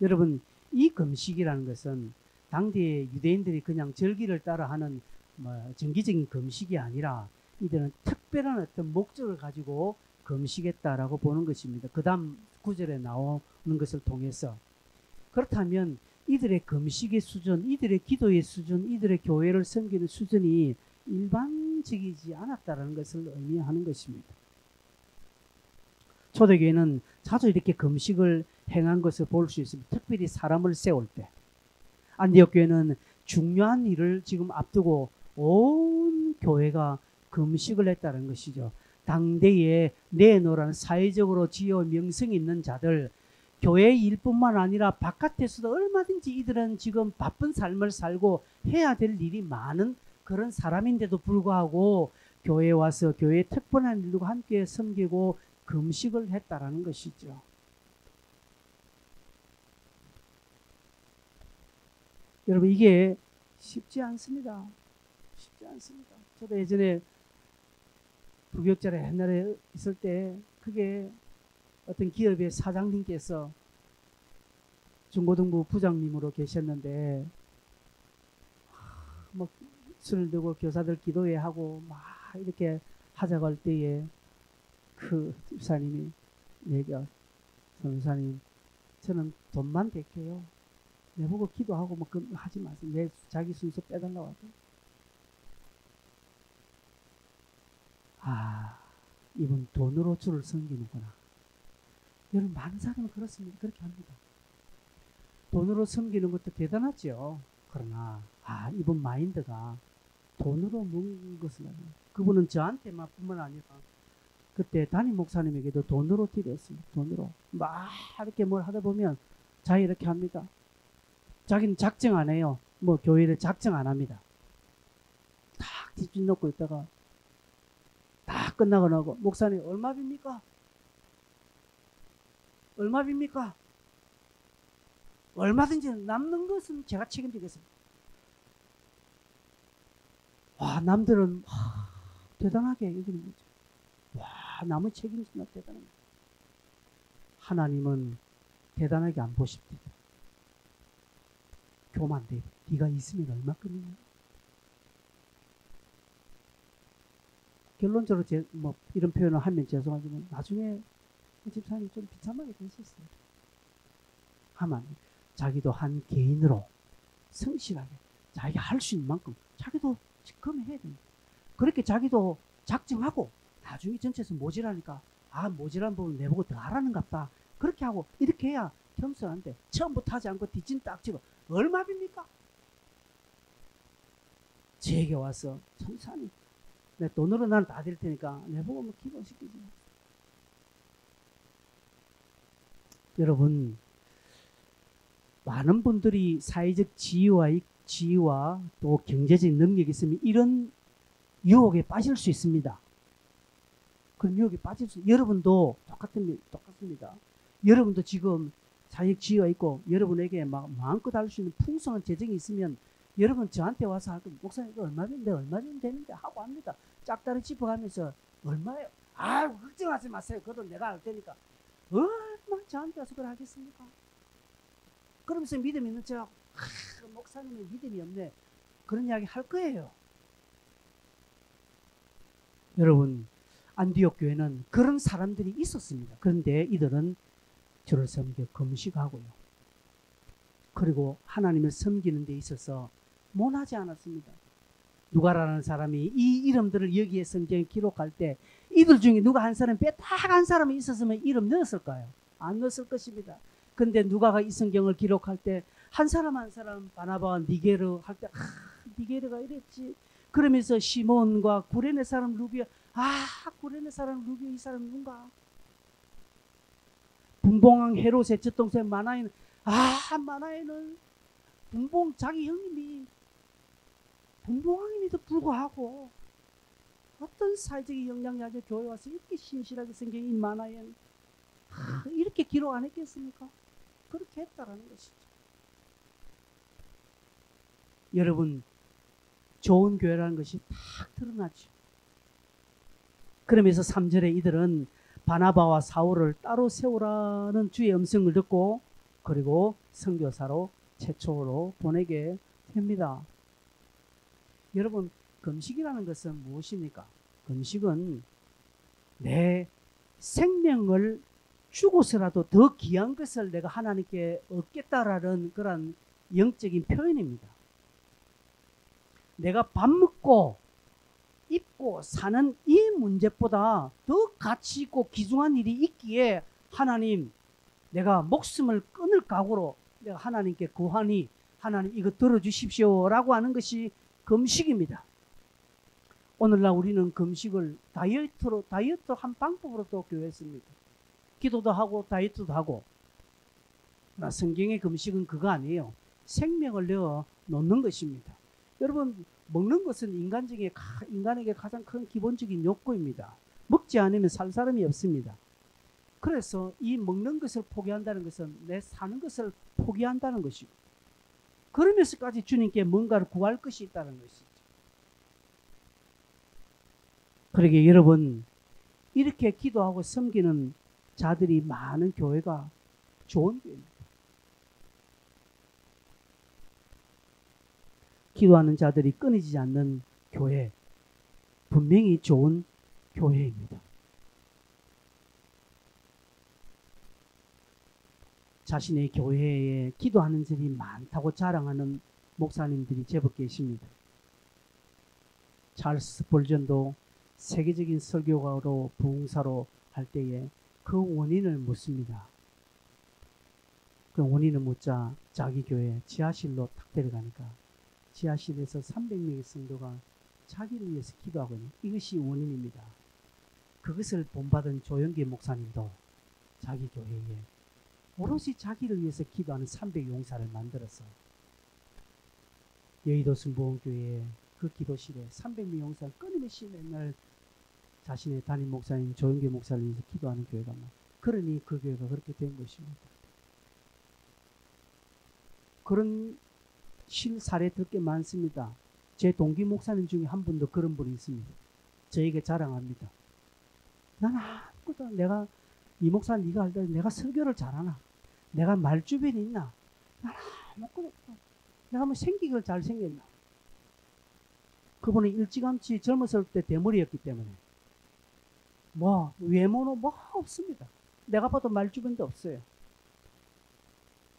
여러분, 이 금식이라는 것은 당대의 유대인들이 그냥 절기를 따라하는 정기적인 금식이 아니라 이들은 특별한 어떤 목적을 가지고 금식했다라고 보는 것입니다. 그 다음 구절에 나오는 것을 통해서. 그렇다면 이들의 금식의 수준, 이들의 기도의 수준, 이들의 교회를 섬기는 수준이 일반적이지 않았다는 것을 의미하는 것입니다. 초대교회는 자주 이렇게 금식을 행한 것을 볼 수 있습니다. 특별히 사람을 세울 때. 안디옥 교회는 중요한 일을 지금 앞두고 온 교회가 금식을 했다는 것이죠. 당대에 네노라는 사회적으로 지혜와 명성이 있는 자들, 교회 일뿐만 아니라 바깥에서도 얼마든지 이들은 지금 바쁜 삶을 살고 해야 될 일이 많은 그런 사람인데도 불구하고 교회에 와서 교회의 특별한 일과 함께 섬기고 금식을 했다라는 것이죠. 여러분, 이게 쉽지 않습니다. 쉽지 않습니다. 저도 예전에 부교육자를 옛날에 있을 때 그게 어떤 기업의 사장님께서 중고등부 부장님으로 계셨는데 뭐 술을 들고 교사들 기도회 하고 막 이렇게 하자고 할 때에 그 집사님이 선사님, 저는 돈만 베껴요. 내보고 기도하고 뭐 하지 마세요. 내 자기 순서 빼달라고 하죠. 이분 돈으로 주를 섬기는구나. 여러분, 많은 사람은 그렇습니다. 그렇게 합니다. 돈으로 섬기는 것도 대단하죠. 그러나 이분 마인드가 돈으로 먹는 것은 아니에요. 그분은 저한테만 뿐만 아니라 그때 담임 목사님에게도 돈으로 드렸습니다. 돈으로 막 이렇게 뭘 하다 보면 자기 이렇게 합니다. 자기는 작정 안 해요. 뭐 교회를 작정 안 합니다. 딱 뒷줄 놓고 있다가 다 끝나고 나고 목사님 얼마 빕니까? 얼마 빕니까? 얼마든지 남는 것은 제가 책임지겠습니다. 남들은 대단하게 여기는 거죠. 남의 책임지나 대단합니다. 하나님은 대단하게 안 보십니다. 교만돼. 네가 있으면 얼마큼이냐? 결론적으로 이런 표현을 하면 죄송하지만 나중에 그 집사님 좀 비참하게 되셨어요. 하면 자기도 한 개인으로 성실하게 자기가 할 수 있는 만큼 자기도 검해야 됩니다. 그렇게 자기도 작정하고 나중에 전체에서 모자라니까 모자란 부분 내보고 더 하라는갑다. 그렇게 하고 이렇게 해야 겸손한데 처음부터 하지 않고 뒷짐 딱 지고 얼마입니까? 제게 와서 천천히 내 돈으로 난 다 드릴 테니까 내보고 뭐 기도시키지. 여러분, 많은 분들이 사회적 지위와 또 경제적 능력이 있으면 이런 유혹에 빠질 수 있습니다. 그런 유혹에 빠질 수, 여러분도 똑같습니다. 여러분도 지금 사회적 지위가 있고 여러분에게 마음껏 할 수 있는 풍성한 재정이 있으면 여러분 저한테 와서 할 거, 목사님 이거 얼마 좀 되는데 하고 합니다. 짝다리 짚어가면서 얼마예요? 걱정하지 마세요. 그건 내가 알 테니까. 얼마 저한테 와서 그걸 하겠습니까? 그러면서 믿음이 있는 제가 목사님은 믿음이 없네. 그런 이야기 할 거예요. 여러분, 안디옥 교회는 그런 사람들이 있었습니다. 그런데 이들은 주를 섬겨 금식하고요. 그리고 하나님을 섬기는 데 있어서 모나지 않았습니다. 누가라는 사람이 이 이름들을 여기에 성경에 기록할 때 이들 중에 누가 한 사람 빼딱한 사람이 있었으면 이름 넣었을까요? 안 넣었을 것입니다. 근데 누가가 이 성경을 기록할 때 한 사람 한 사람 바나바와 니게르 할 때 니게르가 이랬지. 그러면서 시몬과 구레네 사람 루비오 구레네 사람 루비오 이 사람 누군가? 분봉왕 헤롯의 젖동생 마나에는 마나에는 분봉 자기 형님이 분봉왕임에도 불구하고 어떤 사회적인 영향이 아주 교회 와서 이렇게 신실하게 생긴 이 마나엔 이렇게 기록 안 했겠습니까? 그렇게 했다라는 것이죠. 여러분, 좋은 교회라는 것이 딱 드러나죠. 그러면서 3절에 이들은 바나바와 사울을 따로 세우라는 주의 음성을 듣고 그리고 선교사로 최초로 보내게 됩니다. 여러분, 금식이라는 것은 무엇입니까? 금식은 내 생명을 주고서라도 더 귀한 것을 내가 하나님께 얻겠다라는 그런 영적인 표현입니다. 내가 밥 먹고 입고 사는 이 문제보다 더 가치 있고 귀중한 일이 있기에 하나님, 내가 목숨을 끊을 각오로 내가 하나님께 구하니 하나님 이거 들어주십시오 라고 하는 것이 금식입니다. 오늘날 우리는 금식을 다이어트 한 방법으로 또 교회했습니다. 기도도 하고 다이어트도 하고. 그러나 성경의 금식은 그거 아니에요. 생명을 내어 놓는 것입니다. 여러분, 먹는 것은 인간에게 가장 큰 기본적인 욕구입니다. 먹지 않으면 살 사람이 없습니다. 그래서 이 먹는 것을 포기한다는 것은 내 사는 것을 포기한다는 것이고, 그러면서까지 주님께 뭔가를 구할 것이 있다는 것이죠. 그러게 여러분, 이렇게 기도하고 섬기는 자들이 많은 교회가 좋은 교회입니다. 기도하는 자들이 끊이지 않는 교회, 분명히 좋은 교회입니다. 자신의 교회에 기도하는 자들이 많다고 자랑하는 목사님들이 제법 계십니다. 찰스 스펄전도 세계적인 설교가로 부흥사로 할 때에 그 원인을 묻습니다. 그 원인을 묻자 자기 교회 지하실로 탁 데려가니까 지하실에서 300명의 성도가 자기를 위해서 기도하고 있는 이것이 원인입니다. 그것을 본받은 조영기 목사님도 자기 교회에 오롯이 자기를 위해서 기도하는 300용사를 만들어서 여의도 순복음교회에 그 기도실에 300명 용사를 끊임없이 맨날 자신의 담임 목사님 조영기 목사를 위해서 기도하는 교회가 그러니 그 교회가 그렇게 된 것입니다. 그런 실사례들 꽤 많습니다. 제 동기 목사님 중에 한 분도 그런 분이 있습니다. 저에게 자랑합니다. 나는 아무것도 내가 이 목사님 네가 알다 내가 설교를 잘하나? 내가 말주변이 있나? 나는 아무것도 없다. 내가 뭐 생기기를 잘생겼나? 그분은 일찌감치 젊었을 때 대머리였기 때문에 외모는 없습니다. 내가 봐도 말주변도 없어요.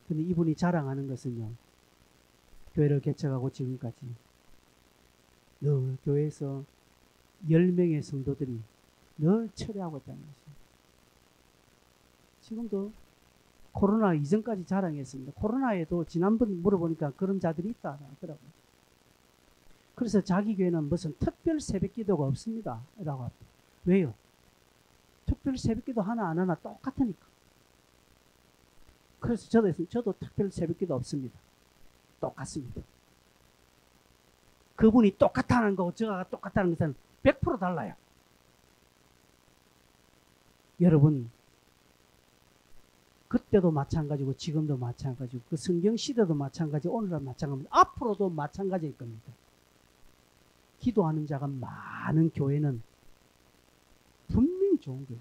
근데 이분이 자랑하는 것은요, 교회를 개척하고 지금까지 늘 교회에서 10명의 성도들이 늘 철회하고 있다는 것입니다. 지금도 코로나 이전까지 자랑했습니다. 코로나에도 지난번 물어보니까 그런 자들이 있다 하더라고요. 그래서 자기 교회는 무슨 특별 새벽기도가 없습니다 라고 합니다. 왜요? 특별 새벽기도 하나 안 하나 똑같으니까. 그래서 저도 특별 새벽기도 없습니다. 똑같습니다. 그분이 똑같다는 거고 저가 똑같다는 것은 100% 달라요. 여러분, 그때도 마찬가지고 지금도 마찬가지고 그 성경 시대도 마찬가지고 오늘날 마찬가지고 앞으로도 마찬가지일 겁니다. 기도하는 자가 많은 교회는 분명히 좋은 교회.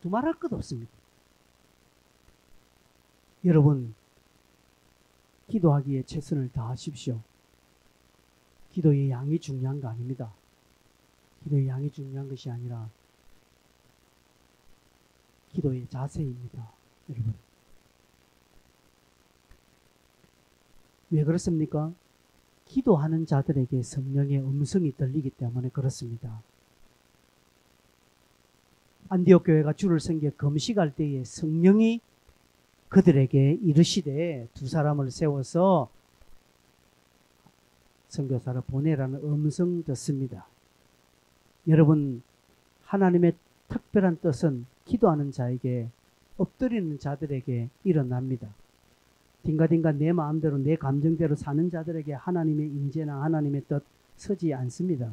두말할 것 없습니다. 여러분, 기도하기에 최선을 다하십시오. 기도의 양이 중요한 거 아닙니다. 기도의 양이 중요한 것이 아니라 기도의 자세입니다. 여러분. 왜 그렇습니까? 기도하는 자들에게 성령의 음성이 들리기 때문에 그렇습니다. 안디옥 교회가 주를 섬겨 금식할 때에 성령이 그들에게 이르시되 두 사람을 세워서 선교사를 보내라는 음성 듣습니다. 여러분, 하나님의 특별한 뜻은 기도하는 자에게, 엎드리는 자들에게 일어납니다. 딩가딩가 내 마음대로 내 감정대로 사는 자들에게 하나님의 인재나 하나님의 뜻 서지 않습니다.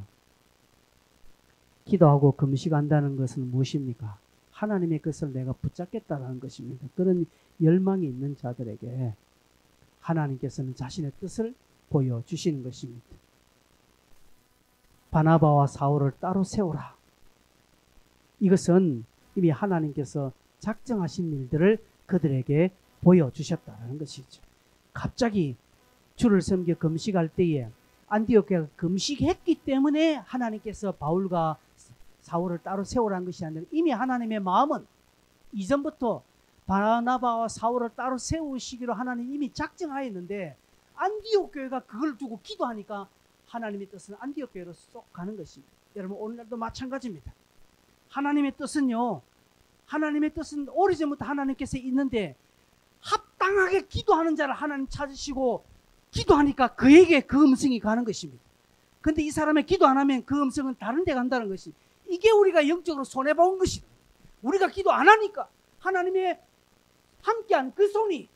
기도하고 금식한다는 것은 무엇입니까? 하나님의 것을 내가 붙잡겠다는 것입니다. 그런 열망이 있는 자들에게 하나님께서는 자신의 뜻을 보여주시는 것입니다. 바나바와 사울을 따로 세우라. 이것은 이미 하나님께서 작정하신 일들을 그들에게 보여주셨다는 것이죠. 갑자기 주를 섬겨 금식할 때에 안디옥 교회가 금식했기 때문에 하나님께서 바울과 사울을 따로 세우라는 것이 아니라 이미 하나님의 마음은 이전부터 바나바와 사울을 따로 세우시기로 하나님 이미 작정하였는데 안디옥 교회가 그걸 두고 기도하니까 하나님의 뜻은 안디옥 교회로 쏙 가는 것입니다. 여러분, 오늘날도 마찬가지입니다. 하나님의 뜻은요, 하나님의 뜻은 오래전부터 하나님께서 있는데 합당하게 기도하는 자를 하나님 찾으시고 기도하니까 그에게 그 음성이 가는 것입니다. 근데 이 사람의 기도 안 하면 그 음성은 다른 데 간다는 것이, 이게 우리가 영적으로 손해본 것이다. 우리가 기도 안 하니까 하나님의 함께한 그 손이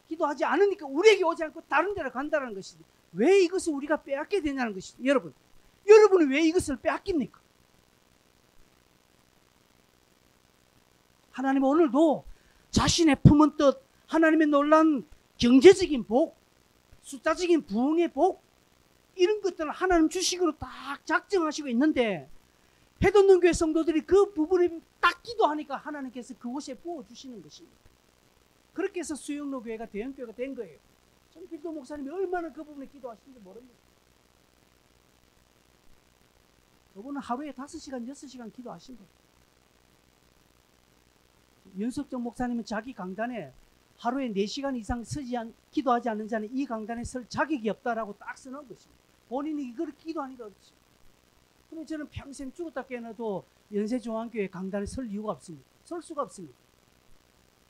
기도하지 않으니까 우리에게 오지 않고 다른 데로 간다는 것이지. 왜 이것을 우리가 빼앗게 되냐는 것이죠. 여러분은 왜 이것을 빼앗깁니까? 하나님은 오늘도 자신의 품은 뜻, 하나님의 놀라운 경제적인 복, 숫자적인 부흥의 복, 이런 것들을 하나님 주식으로 딱 작정하시고 있는데 해돋는 성도들이 그 부분에 딱 기도하니까 하나님께서 그곳에 부어주시는 것입니다. 그렇게 해서 수영로 교회가 대형교회가 된 거예요. 정필도 목사님이 얼마나 그 부분에 기도하시는지 모릅니다. 그분은 하루에 5시간, 6시간 기도하신 거예요. 윤석정 목사님은 자기 강단에 하루에 4시간 이상 기도하지 않는 자는 이 강단에 설 자격이 없다라고 딱 써놓은 것입니다. 본인이 이걸 기도하니까 그렇지. 그럼 저는 평생 죽었다 깨어나도 연세종안교회 강단에 설 이유가 없습니다. 설 수가 없습니다.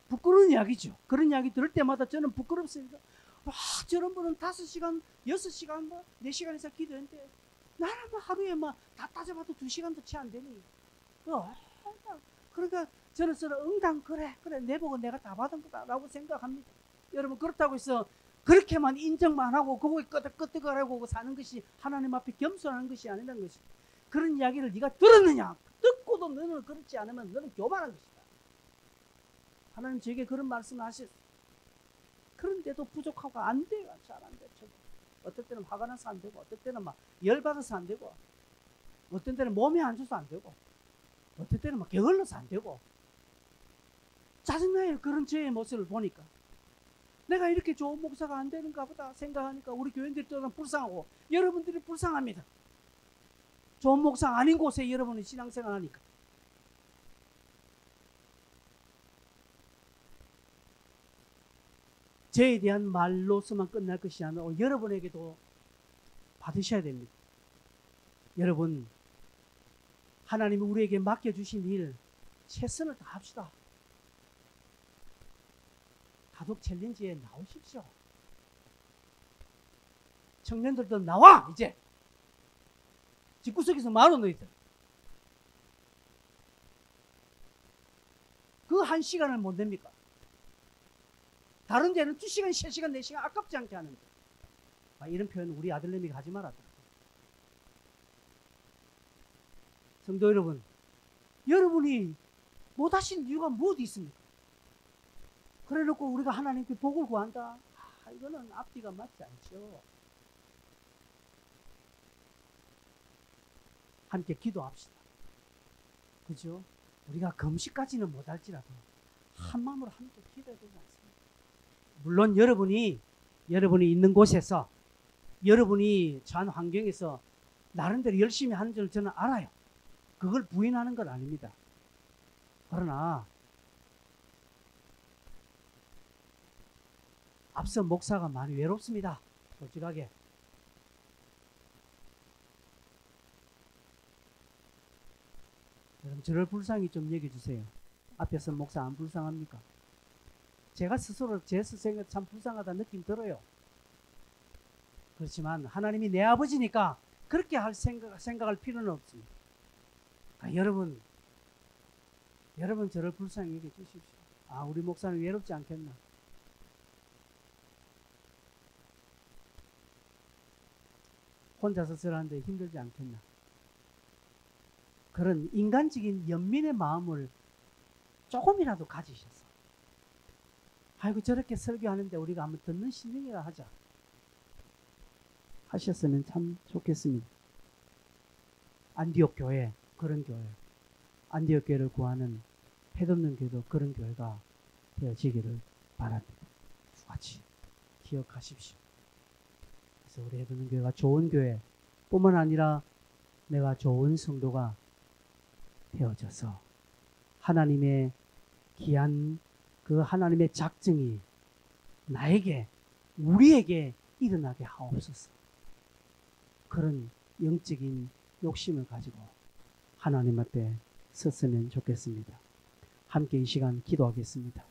부끄러운 이야기죠. 그런 이야기 들을 때마다 저는 부끄럽습니다. 와, 저런 분은 5시간, 6시간, 4시간 이상 기도했는데 나는 하루에 다 따져봐도 2시간도 채 안 되니. 그러니까 저는 응당 그래 내보고 내가 다 받은 거다라고 생각합니다. 여러분, 그렇다고 해서 그렇게만 인정만 하고 그거에 끄떡끄떡하고 사는 것이 하나님 앞에 겸손한 것이 아니라는 것이, 그런 이야기를 네가 들었느냐? 듣고도 너는 그렇지 않으면 너는 교만한 것이다. 하나님 저에게 그런 말씀을 하셨어요. 그런데도 부족하고 안 돼요. 잘 안 돼요. 어떨 때는 화가 나서 안 되고, 어떨 때는 열받아서 안 되고, 어떤 때는 몸이 안 좋아서 안 되고, 어떨 때는 게을러서 안 되고, 짜증나요. 그런 저의 모습을 보니까. 내가 이렇게 좋은 목사가 안 되는가 보다 생각하니까 우리 교인들이 또한 불쌍하고 여러분들이 불쌍합니다. 좋은 목사 아닌 곳에 여러분이 신앙생활 하니까. 저에 대한 말로서만 끝날 것이 아니라 여러분에게도 받으셔야 됩니다. 여러분, 하나님이 우리에게 맡겨주신 일 최선을 다합시다. 가족 챌린지에 나오십시오. 청년들도 나와 이제. 집구석에서 말어 너희들. 그 1시간을 못 냅니까? 다른 데는 2시간, 3시간, 4시간 아깝지 않게 하는데. 이런 표현 우리 아들내미가 하지 말아요. 성도 여러분, 여러분이 못하신 이유가 무엇이 있습니까? 그래 놓고 우리가 하나님께 복을 구한다? 이거는 앞뒤가 맞지 않죠. 함께 기도합시다. 그죠? 우리가 금식까지는 못할지라도 한 마음으로 함께 기도해야 되지 않습니까? 물론 여러분이 있는 곳에서, 여러분이 처한 환경에서 나름대로 열심히 하는 줄 저는 알아요. 그걸 부인하는 건 아닙니다. 그러나 앞서 목사가 많이 외롭습니다. 솔직하게. 여러분, 저를 불쌍히 좀 여겨주세요. 앞에서 목사 안 불쌍합니까? 제가 스스로 제 스승이 참 불쌍하다는 느낌 들어요. 그렇지만 하나님이 내 아버지니까 그렇게 생각할 필요는 없습니다. 여러분 저를 불쌍히 여겨주십시오. 우리 목사는 외롭지 않겠나? 혼자서 절하는데 힘들지 않겠나? 그런 인간적인 연민의 마음을 조금이라도 가지셔서, 아이고 저렇게 설교하는데 우리가 한번 듣는 신경이라 하자 하셨으면 참 좋겠습니다. 안디옥 교회, 그런 교회, 안디옥 교회를 구하는 해돋는 교회도 그런 교회가 되어지기를 바랍니다. 같이 기억하십시오. 그래서 우리 해돋는 교회가 좋은 교회 뿐만 아니라 내가 좋은 성도가 되어져서 하나님의 귀한 그 하나님의 작정이 나에게, 우리에게 일어나게 하옵소서. 그런 영적인 욕심을 가지고 하나님 앞에 섰으면 좋겠습니다. 함께 이 시간 기도하겠습니다.